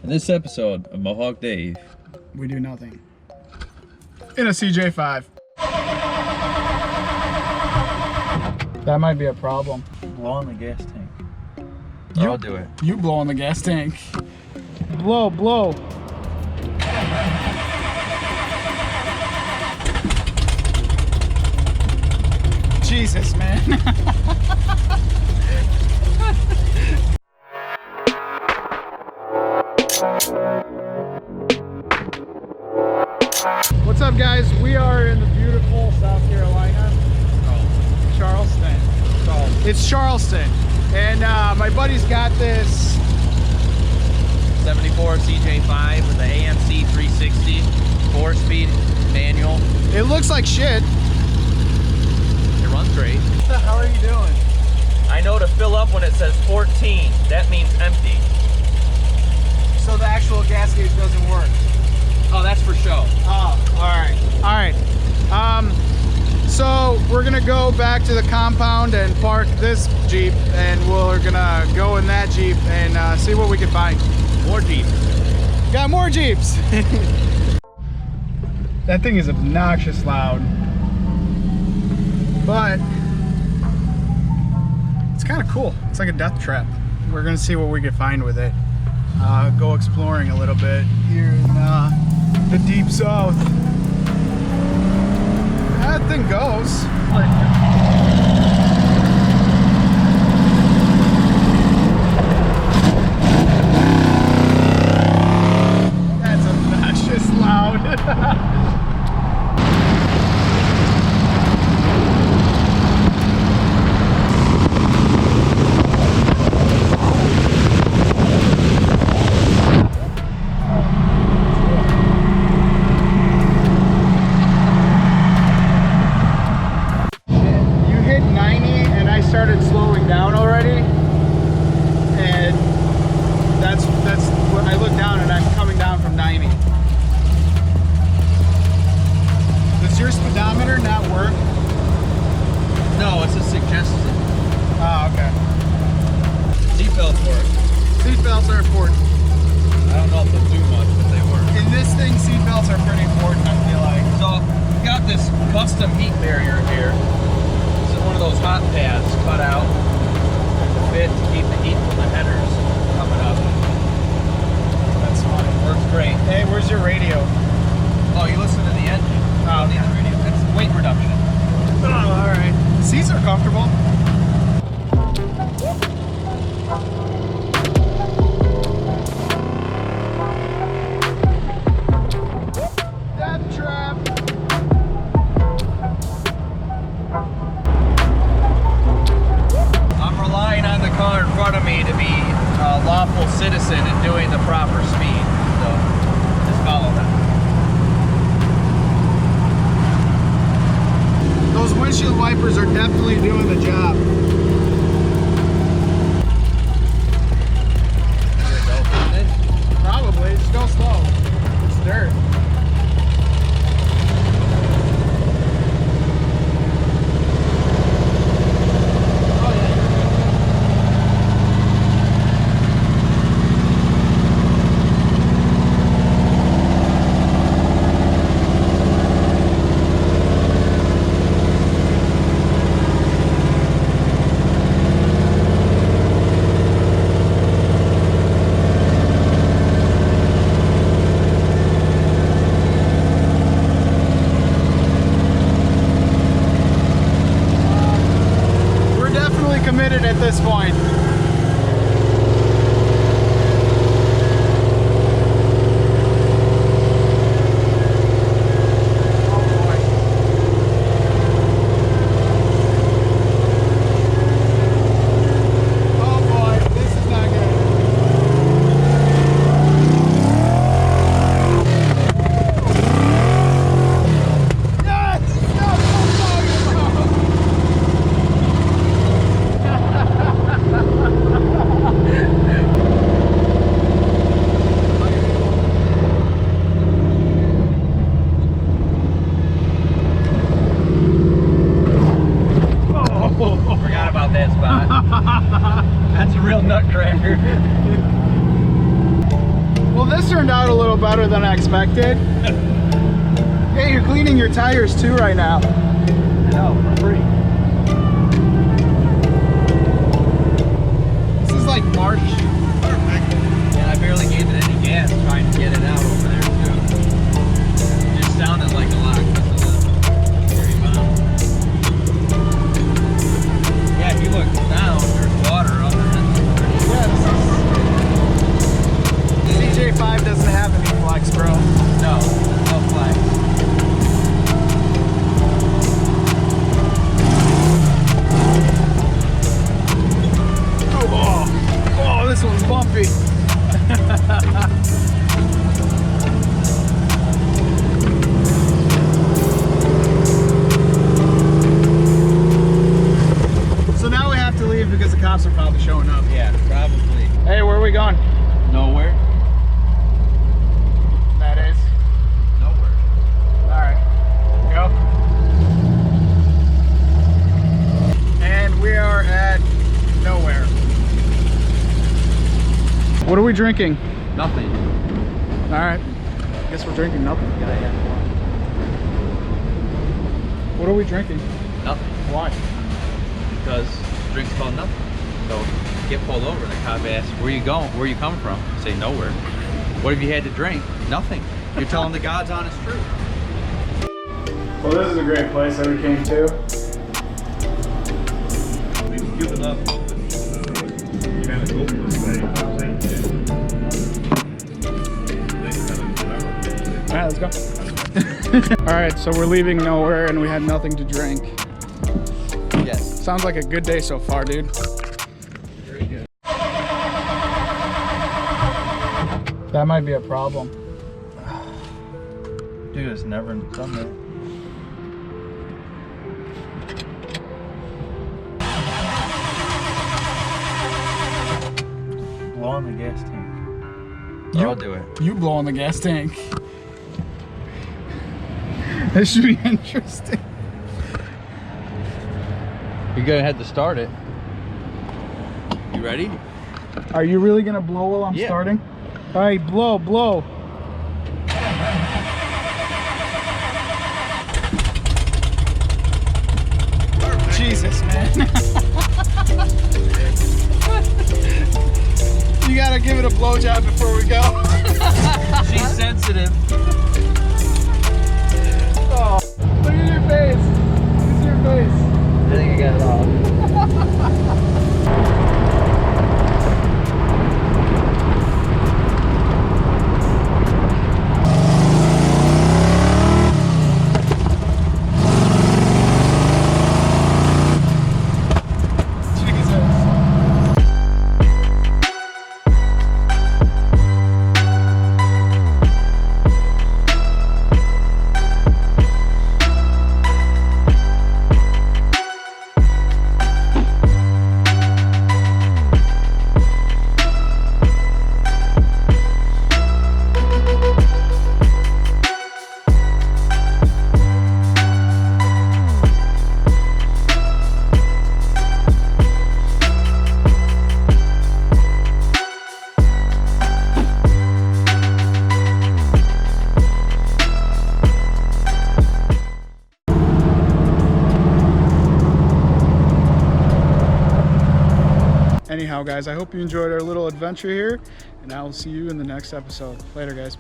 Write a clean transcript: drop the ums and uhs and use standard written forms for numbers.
In this episode of Mohawk Dave, we do nothing. In a CJ5. That might be a problem. blow on the gas tank. You, I'll do it. You blow on the gas tank. Blow, blow. Jesus, man. What's up, guys? We are in the beautiful South Carolina. Charleston. It's Charleston. And my buddy's got this 74 CJ5 with the AMC 360, 4-speed manual. It looks like shit. It runs great. What the hell are you doing? I know to fill up when it says 14, that means empty. So the actual gas gauge doesn't work. Oh, that's for show. Oh, all right. So we're gonna go back to the compound and park this Jeep, and we're gonna go in that Jeep and see what we can find. More Jeeps. Got more Jeeps. That thing is obnoxious loud, but it's kind of cool. It's like a death trap. We're gonna see what we can find with it. Go exploring a little bit here in the deep south. That thing goes. That's obnoxious loud. Started slowing down already, and that's when I look down and I'm coming down from 90. Does your speedometer not work? No, it's a suggestion. Oh, okay. Seatbelts work. Seatbelts are important. I don't know if they'll do much, but they work. In this thing, seatbelts are pretty important, I feel like. So, got this custom heat barrier here. One of those hot pads cut out to fit to keep the heat from the headers coming up. That's funny. Works great. Hey, where's your radio? Oh, you listen to the engine? Oh, the radio. It's weight reduction. Oh, all right. The seats are comfortable. Deathtrap. Relying on the car in front of me to be a lawful citizen and doing the proper speed. So just follow that. Those windshield wipers are definitely doing the job. Probably. Just go slow. It's dirt. Committed at this point. this turned out a little better than I expected. Hey, you're cleaning your tires too right now. I know, for free. This is like March. Perfect. And I barely gave it any gas trying to get it out over there too. It just sounded like a lot because of the rebound. Yeah, if you look down, there's water under it. Yeah, this is... CJ5 doesn't have any flex, bro. No flex. Oh, this one's bumpy. So now we have to leave because the cops are probably showing up. Yeah, probably. Hey, where are we going? Nowhere. That is. Nowhere. Alright. Go. And we are at nowhere. What are we drinking? Nothing. Alright. Guess we're drinking nothing. What are we drinking? Nothing. Why? Because the drink's called nothing. So get pulled over, the cop asks, where you going? Where you coming from? You say nowhere. What have you had to drink? Nothing. You're telling the God's honest truth. Well, this is a great place that we came to. We've given up. Alright, let's go. Alright, so we're leaving nowhere and we had nothing to drink. Yes. Sounds like a good day so far, dude. Very good. That might be a problem. Dude, it's never done that. Blow on the gas tank. Or I'll do it. You blow on the gas tank. This should be interesting. You're gonna have to start it. You ready? Are you really gonna blow while I'm Yeah. starting? Alright, blow, blow. Jesus, man. You gotta give it a blowjob before we go. She's sensitive. Oh, look at your face. Look at your face. I think I got it all. Anyhow, guys, I hope you enjoyed our little adventure here, and I will see you in the next episode. Later, guys.